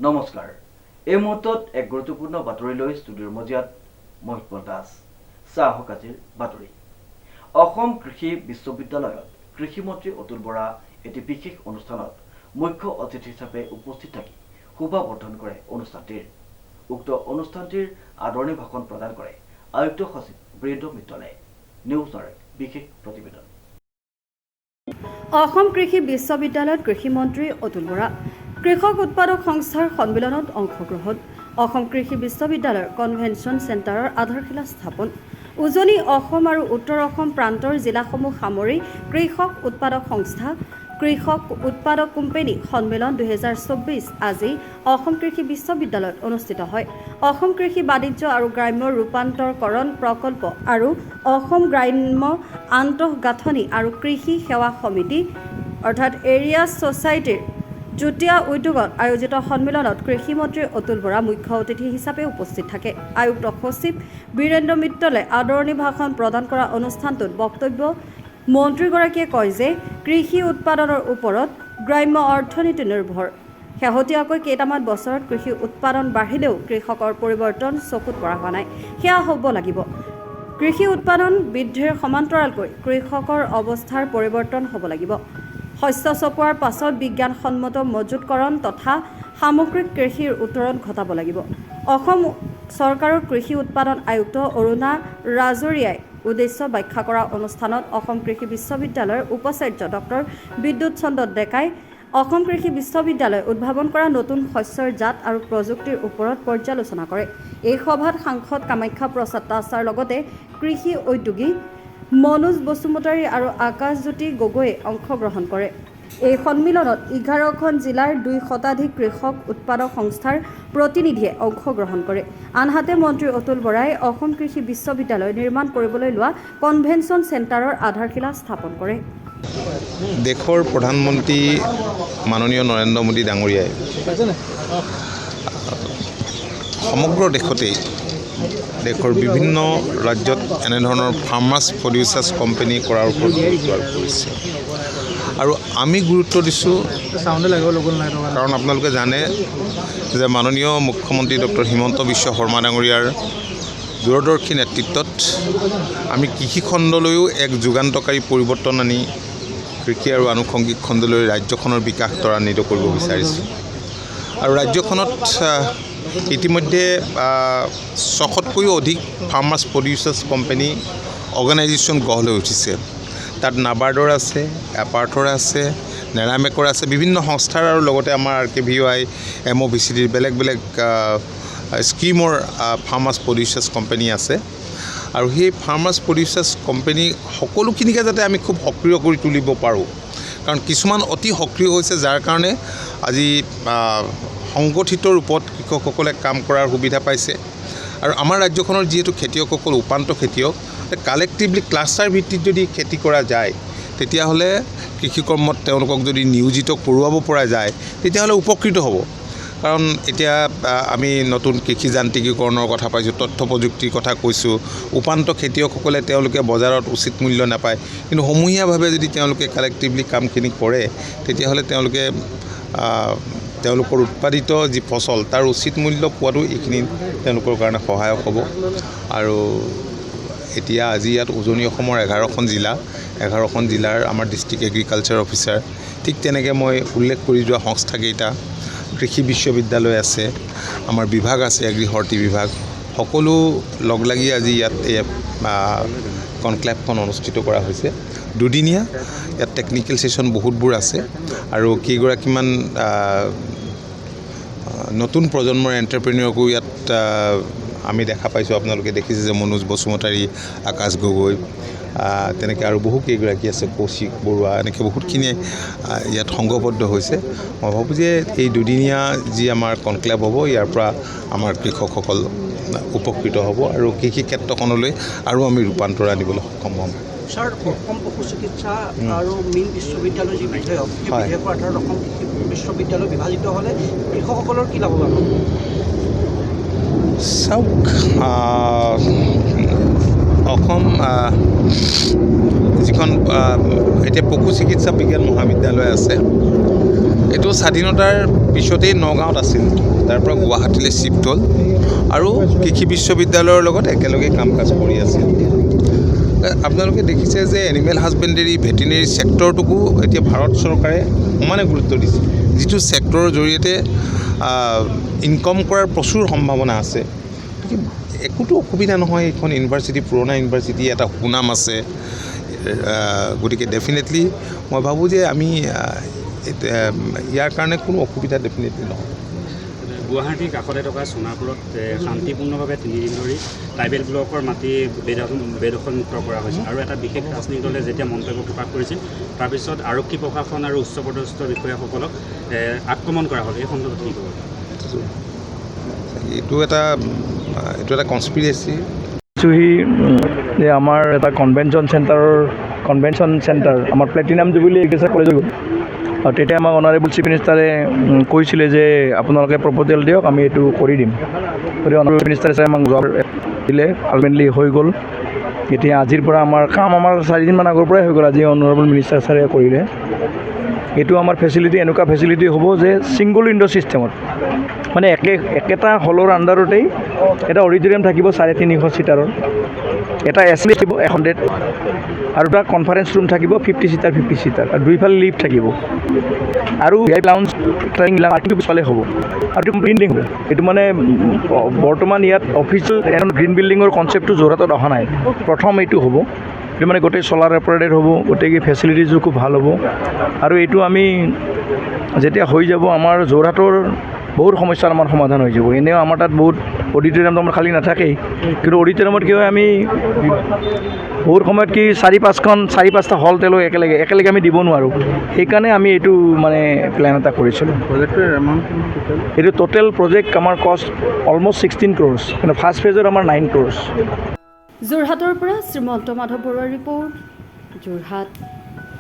নমস্কাৰ। এই মুহূৰ্তত এক গুৰুত্বপূৰ্ণ বাতৰি লৈ ষ্টুডিঅ'ৰ মজিয়াত মহিপল দাস। চাহক আজিৰ বাতৰি। অসম কৃষি বিশ্ববিদ্যালয়ত কৃষিমন্ত্ৰী অতুল বৰা এটি বিশেষ অনুষ্ঠানত মুখ্য অতিথি হিচাপে উপস্থিত থাকি শোভাবৰ্ধন কৰে অনুষ্ঠানটিৰ। উক্ত অনুষ্ঠানটিৰ আদৰণি ভাষণ প্ৰদান কৰে আয়ুক্ত সচিব বীৰেন্দ্ৰ মিত্তলে। নিউজ নাৰেক বিশেষ প্ৰতিবেদন। অসম কৃষি বিশ্ববিদ্যালয়ত কৃষিমন্ত্ৰী অতুল বৰা কৃষক উৎপাদক সংস্থাৰ সন্মিলনত অংশগ্ৰহণ। অসম কৃষি বিশ্ববিদ্যালয়ৰ কনভেনশ্যন চেণ্টাৰৰ আধাৰশিলা স্থাপন। উজনি অসম আৰু উত্তৰ অসম প্ৰান্তৰ জিলাসমূহ সামৰি কৃষক উৎপাদক সংস্থা কৃষক উৎপাদক কোম্পানী সন্মিলন 2024 আজি অসম কৃষি বিশ্ববিদ্যালয়ত অনুষ্ঠিত হয়। অসম কৃষি বাণিজ্য আৰু গ্ৰাম্য ৰূপান্তৰকৰণ প্ৰকল্প আৰু অসম গ্ৰাম্য আন্তঃগাঁথনি আৰু কৃষি সেৱা সমিতি অৰ্থাৎ এৰিয়াছ ছ'চাইটিৰ যুটীয়া উদ্যোগত আয়োজিত সন্মিলনত কৃষিমন্ত্ৰী অতুল বৰা মুখ্য অতিথি হিচাপে উপস্থিত থাকে। আয়ুক্ত সচিব বীৰেন্দ্ৰ মিত্তলে আদৰণি ভাষণ প্ৰদান কৰা অনুষ্ঠানটোত বক্তব্য মন্ত্ৰীগৰাকীয়ে কয় যে কৃষি উৎপাদনৰ ওপৰত গ্ৰাম্য অৰ্থনীতি নিৰ্ভৰ। শেহতীয়াকৈ কেইটামান বছৰত কৃষি উৎপাদন বাঢ়িলেও কৃষকৰ পৰিৱৰ্তন চকুত পৰা হোৱা নাই। সেয়া হ'ব লাগিব। কৃষি উৎপাদন বৃদ্ধিৰ সমান্তৰালকৈ কৃষকৰ অৱস্থাৰ পৰিৱৰ্তন হ'ব লাগিব। শস্য চপোৱাৰ পাছত বিজ্ঞানসন্মত মজুতকৰণ তথা সামগ্ৰিক কৃষিৰ উত্তৰণ ঘটাব লাগিব। অসম চৰকাৰৰ কৃষি উৎপাদন আয়ুক্ত অৰুণা ৰাজৰিয়াই উদ্দেশ্য ব্যাখ্যা কৰা অনুষ্ঠানত অসম কৃষি বিশ্ববিদ্যালয়ৰ উপাচাৰ্য ডক্টৰ বিদ্যুৎ চন্দ্ৰ ডেকাই অসম কৃষি বিশ্ববিদ্যালয়ে উদ্ভাৱন কৰা নতুন শস্যৰ জাত আৰু প্ৰযুক্তিৰ ওপৰত পৰ্যালোচনা কৰে। এই সভাত সাংসদ কামাখ্যা প্ৰসাদ দাসৰ লগতে কৃষি উদ্যোগী মনোজ বসুমতাৰী আৰু আকাশজ্যোতি গগৈয়ে অংশগ্ৰহণ কৰে। এই সন্মিলনত 11খন জিলাৰ 2 শতাধিক কৃষক উৎপাদক সংস্থাৰ প্ৰতিনিধিয়ে অংশগ্ৰহণ কৰে। আনহাতে মন্ত্ৰী অতুল বৰাই অসম কৃষি বিশ্ববিদ্যালয় নিৰ্মাণ কৰিবলৈ লোৱা কনভেনশ্যন চেণ্টাৰৰ আধাৰশিলা স্থাপন কৰে। দেশৰ প্ৰধানমন্ত্ৰী মাননীয় নৰেন্দ্ৰ মোদী ডাঙৰীয়াই সমগ্ৰ দেশতেই দেশৰ বিভিন্ন ৰাজ্যত এনেধৰণৰ ফাৰ্মাৰ্ছ প্ৰডিউচাৰ্ছ কোম্পানী কৰাৰ ওপৰত গুৰুত্ব আৰোপ কৰিছে আৰু আমি গুৰুত্ব দিছোঁ কাৰণ আপোনালোকে জানে যে মাননীয় মুখ্যমন্ত্ৰী ডক্টৰ হিমন্ত বিশ্ব শৰ্মা ডাঙৰীয়াৰ দূৰদৰ্শী নেতৃত্বত আমি কৃষিখণ্ডলৈও এক যুগান্তকাৰী পৰিৱৰ্তন আনি কৃষি আৰু আনুষংগিক খণ্ডলৈ ৰাজ্যখনৰ বিকাশ ত্বৰান্বিত কৰিব বিচাৰিছোঁ আৰু ৰাজ্যখনত ইতিমধ্যে 600তকৈও অধিক ফাৰ্মাৰ্ছ প্ৰডিউচাৰ্ছ কোম্পানী অৰ্গেনাইজেশ্যন গঢ় লৈ উঠিছে। তাত নাবাৰ্ডৰ আছে, এপাৰ্থৰ আছে, নেৰামেকৰ আছে, বিভিন্ন সংস্থাৰ আৰু লগতে আমাৰ RKVY MOVCDৰ বেলেগ বেলেগ স্কিমৰ ফাৰ্মাৰ্ছ প্ৰডিউচাৰ্ছ কোম্পানী আছে আৰু সেই ফাৰ্মাৰ্ছ প্ৰডিউচাৰ্ছ কোম্পানী সকলোখিনিকে যাতে আমি খুব সক্ৰিয় কৰি তুলিব পাৰোঁ কাৰণ কিছুমান অতি সক্ৰিয় হৈছে যাৰ কাৰণে আজি সংগঠিত ৰূপত কৃষকসকলে কাম কৰাৰ সুবিধা পাইছে আৰু আমাৰ ৰাজ্যখনৰ যিহেতু খেতিয়কসকল উপান্ত খেতিয়ক কালেক্টিভলি ক্লাষ্টাৰ ভিত্তিত যদি খেতি কৰা যায় তেতিয়াহ'লে কৃষিকৰ্মত তেওঁলোকক যদি নিয়োজিত কৰোৱাব পৰা যায় তেতিয়াহ'লে উপকৃত হ'ব কাৰণ এতিয়া আমি নতুন কৃষি যান্ত্ৰিকীকৰণৰ কথা পাইছোঁ, তথ্য প্ৰযুক্তিৰ কথা কৈছোঁ। উপান্ত খেতিয়কসকলে তেওঁলোকে বজাৰত উচিত মূল্য নাপায় কিন্তু সমূহীয়াভাৱে যদি তেওঁলোকে কালেক্টিভলি কামখিনি কৰে তেতিয়াহ'লে তেওঁলোকৰ উৎপাদিত যি ফচল তাৰ উচিত মূল্য পোৱাটো এইখিনি তেওঁলোকৰ কাৰণে সহায়ক হ'ব আৰু এতিয়া আজি ইয়াত উজনি অসমৰ 11খন জিলাৰ আমাৰ ডিষ্ট্ৰিক্ট এগ্ৰিকালচাৰ অফিচাৰ ঠিক তেনেকৈ মই উল্লেখ কৰি যোৱা সংস্থাকেইটা কৃষি বিশ্ববিদ্যালয় আছে, আমাৰ বিভাগ আছে এগ্ৰিহৰ্টি বিভাগ, সকলো লগ লাগি আজি ইয়াত কনক্লেভখন অনুষ্ঠিত কৰা হৈছে। দুদিনীয়া ইয়াত টেকনিকেল ছেশ্যন বহুতবোৰ আছে আৰু কেইগৰাকীমান নতুন প্ৰজন্মৰ এণ্টাৰপ্ৰেনিয়ৰকো ইয়াত আমি দেখা পাইছোঁ। আপোনালোকে দেখিছে যে মনোজ বসুমতাৰী, আকাশ গগৈ, তেনেকৈ আৰু বহু কেইগৰাকী আছে, কৌশিক বৰুৱা, এনেকৈ বহুতখিনিয়ে ইয়াত সংঘবদ্ধ হৈছে। মই ভাবোঁ যে এই দুদিনীয়া যি আমাৰ কনক্লেভ হ'ব ইয়াৰ পৰা আমাৰ কৃষকসকল উপকৃত হ'ব আৰু কৃষি ক্ষেত্ৰখনলৈ আৰু আমি ৰূপান্তৰ আনিবলৈ সক্ষম হ'ম। ছাৰ, অসম পশু চিকিৎসা আৰু মীন বিশ্ববিদ্যালয়ৰ যি বিধেয়ক সেই বিধেয়কৰ আধাৰত অসম কৃষি বিশ্ববিদ্যালয় বিভাজিত হ'লে কৃষকসকলৰ কি লাভৱান হ'ব? চাওক, অসম যিখন এতিয়া পশু চিকিৎসা বিজ্ঞান মহাবিদ্যালয় আছে এইটো স্বাধীনতাৰ পিছতেই নগাঁৱত আছিল, তাৰ পৰা গুৱাহাটীলৈ শ্বিফ্ট হ'ল আৰু কৃষি বিশ্ববিদ্যালয়ৰ লগত একেলগে কাম কাজ কৰি আছিল। আপোনালোকে দেখিছে যে এনিমেল হাজবেণ্ডেৰী ভেটেনেৰী ছেক্টৰটোকো এতিয়া ভাৰত চৰকাৰে সমানে গুৰুত্ব দিছে, যিটো ছেক্টৰৰ জৰিয়তে ইনকম কৰাৰ প্ৰচুৰ সম্ভাৱনা আছে। একোতো অসুবিধা নহয়, এইখন ইউনিভাৰ্চিটি পুৰণা ইউনিভাৰ্চিটি, এটা সুনাম আছে। গতিকে ডেফিনেটলি মই ভাবোঁ যে আমি ইয়াৰ কাৰণে কোনো অসুবিধা ডেফিনেটলি নহয়। গুৱাহাটীৰ কাষতে থকা সোণাপুৰত শান্তিপূৰ্ণভাৱে 3 দিন ধৰি ট্ৰাইবেল ব্লকৰ মাটি বেদখলমুক্ত কৰা হৈছিল আৰু এটা বিশেষ ৰাজনৈতিক দলে যেতিয়া মন্তব্য প্ৰকাশ কৰিছিল, তাৰপিছত আৰক্ষী প্ৰশাসন আৰু উচ্চপদস্থ বিষয়াসকলক আক্ৰমণ কৰা হ'ল। এই সন্দৰ্ভত কি ক'ব? এইটো এটা কনস্পিৰেচি। যে আমাৰ এটা কনভেনশ্যন চেণ্টাৰ আমাৰ প্লেটিনাম জুবিলি এগ্ৰিকালচাৰ কলেজত গ'ল আৰু তেতিয়া আমাক অনাৰেবল চিফ মিনিষ্টাৰে কৈছিলে যে আপোনালোকে প্ৰপ'জেল দিয়ক, আমি এইটো কৰি দিম। গতিকে অনাৰেবল মিনিষ্টাৰে আমাক জব দিলে, আলটিমেটলি হৈ গ'ল। এতিয়া আজিৰ পৰা আমাৰ কাম 4 দিনমান আগৰ পৰাই হৈ গ'ল। আজি অনাৰেবল মিনিষ্টাৰ ছাৰে কৰিলে। এইটো আমাৰ ফেচিলিটি এনেকুৱা ফেচিলিটি হ'ব যে ছিংগল উইণ্ড' ছিষ্টেমত, মানে একেটা হলৰ আণ্ডাৰতেই এটা অডিটৰিয়াম থাকিব 350 চিটাৰৰ, এটা এছলি থাকিব 100 আৰু এটা কনফাৰেঞ্চ ৰুম থাকিব 50 চিটাৰ আৰু দুইফালে লিফ্ট থাকিব আৰু লাউঞ্জ ট্ৰেইনিংবিলাক পিছফালে হ'ব আৰু এইটো বিল্ডিং হ'ব। এইটো মানে বৰ্তমান ইয়াত অফিচিয়েল গ্ৰীণ বিল্ডিঙৰ কনচেপ্টটো যোৰহাটত অহা নাই, প্ৰথম এইটো হ'ব। এইটো মানে গোটেই চলাৰ অপাৰেটেড হ'ব, গোটেই ফেচিলিটিজো খুব ভাল হ'ব আৰু এইটো আমি যেতিয়া হৈ যাব আমাৰ যোৰহাটৰ বহুত সমস্যাৰ আমাৰ সমাধান হৈ যাব। এনেও আমাৰ তাত বহুত অডিটৰিয়ামটো আমাৰ খালী নাথাকেই, কিন্তু অডিটৰিয়ামত কি হয়, আমি বহুত সময়ত কি 4-5টা হল তেলো একেলগে আমি দিব নোৱাৰোঁ। সেইকাৰণে আমি এইটো মানে প্লেন এটা কৰিছিলোঁ। এইটো টোটেল প্ৰজেক্ট আমাৰ কষ্ট অলমষ্ট 16 crores, কিন্তু ফাৰ্ষ্ট ফেজত আমাৰ 9 crores। যোৰহাটৰ পৰা শ্ৰীমন্ত মাধৱ বৰুৱাৰ ৰিপৰ্ট, যোৰহাট।